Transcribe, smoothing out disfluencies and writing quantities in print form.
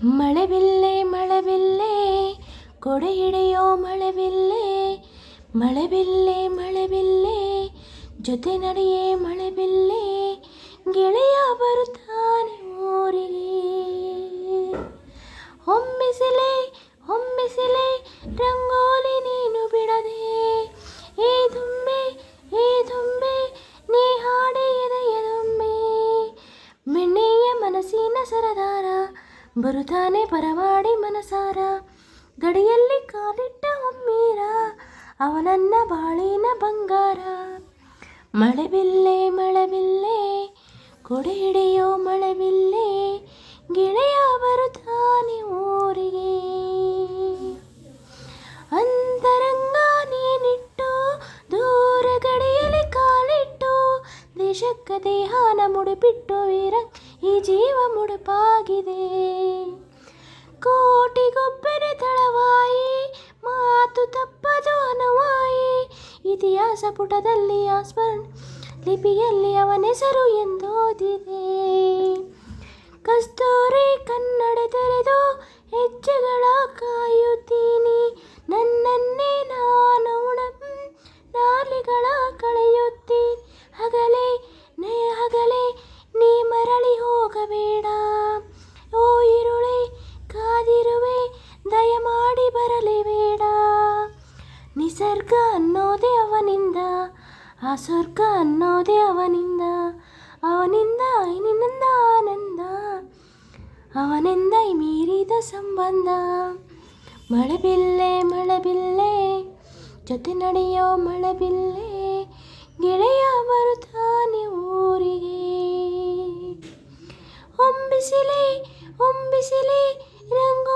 ಮಳೆಬಿಲ್ಲೆ ಮಳೆಬಿಲ್ಲೆ ಕೊಡೆ ಹಿಡಿಯೋ ಮಳೆಬಿಲ್ಲೆ, ಮಳೆಬಿಲ್ಲೆ ಮಳೆಬಿಲ್ಲೆ ಜೊತೆ ನಡೆಯೇ ಮಳೆಬಿಲ್ಲೆ, ಗೆಳೆಯ ಬರುತ್ತಾನೆ ಊರಿಗೆ. ಹೊಮ್ಮಿಸಲೇ ಹೊಮ್ಮಿಸಲೇ ರಂಗೋಲಿ ನೀನು ಬಿಡದೆ, ಏ ದುಂಬೆ ಏ ದುಂಬೆ ನೀ ಹಾಡಿ ಎದೆಯದುಂಬೆ, ಮೆಣ್ಣೆಯ ಮನಸ್ಸಿನ ಸರದಾರ ಬರುತ್ತಾನೆ ಪರಮಾಡಿ ಮನಸಾರ, ಗಡಿಯಲ್ಲಿ ಕಾಲಿಟ್ಟ ಹೊಮ್ಮೀರ ಅವನನ್ನ ಬಾಳಿನ ಬಂಗಾರ. ಮಳೆಬಿಲ್ಲೆ ಮಳೆಬಿಲ್ಲೆ ಕೊಡೆ ಹಿಡಿಯೋ ಮಳೆಬಿಲ್ಲೆ, ಗೆಳೆಯ ಬರುತ್ತಾನೆ ಊರಿಗೆ. ಅಂತರಂಗ ನೀನಿಟ್ಟು ದೂರ ಗಡಿಯಲ್ಲಿ ಕಾಲಿಟ್ಟು, ದೇಶಕ್ಕ ದೇಹಾನ ಮುಡಿಪಿಟ್ಟು ವೀರ ಈ ಜೀವ ಮುಡುಪಾಗಿದೆ. ಕೋಟಿಗೊಬ್ಬನೇ ತಳವಾಯಿ ಮಾತು ತಪ್ಪದು ಅನವಾಯಿ, ಇತಿಹಾಸ ಪುಟದಲ್ಲಿ ಆ ಸ್ಮರಣ ಲಿಪಿಯಲ್ಲಿ ಅವನೆಸರು ಎಂದೋದಿದೆ. ಕಸ್ತೂರಿ ಕನ್ನಡ ತೆರೆದು ಹೆಜ್ಜೆಗಳ ಕಾಯುತ್ತೀನಿ, ನನ್ನನ್ನೇ ನಾನು ನಾಲಿಗಳ ಕಳೆಯುತ್ತೀನಿ. ಹಗಲೇ ಹಗಲೇ ನೀ ಮರಳಿ ಹೋಗಬೇಡ, ಓ ಇರುಳೆ ಕಾದಿರುವೆ ದಯಮಾಡಿ ಬರಲೇಬೇಡ. ನಿಸರ್ಗ ಅನ್ನೋದೇ ಅವನಿಂದ, ಆ ಸ್ವರ್ಗ ಅನ್ನೋದೇ ಅವನಿಂದ, ಅವನಿಂದ ನಿನ್ನಿಂದ ಆನಂದ, ಅವನಿಂದ ಮೀರಿದ ಸಂಬಂಧ. ಮಳೆಬಿಲ್ಲೆ ಮಳೆಬಿಲ್ಲೆ ಜೊತೆ ನಡೆಯೋ ಮಳೆಬಿಲ್ಲೆ, ಗೆಳೆಯ ಬರುತ್ತಾನೆ ಊರಿಗೆ. ಹೊಂಬಿಸಿಲೆ ಹೊಂಬಿಸಿಲೆ ರಂಗ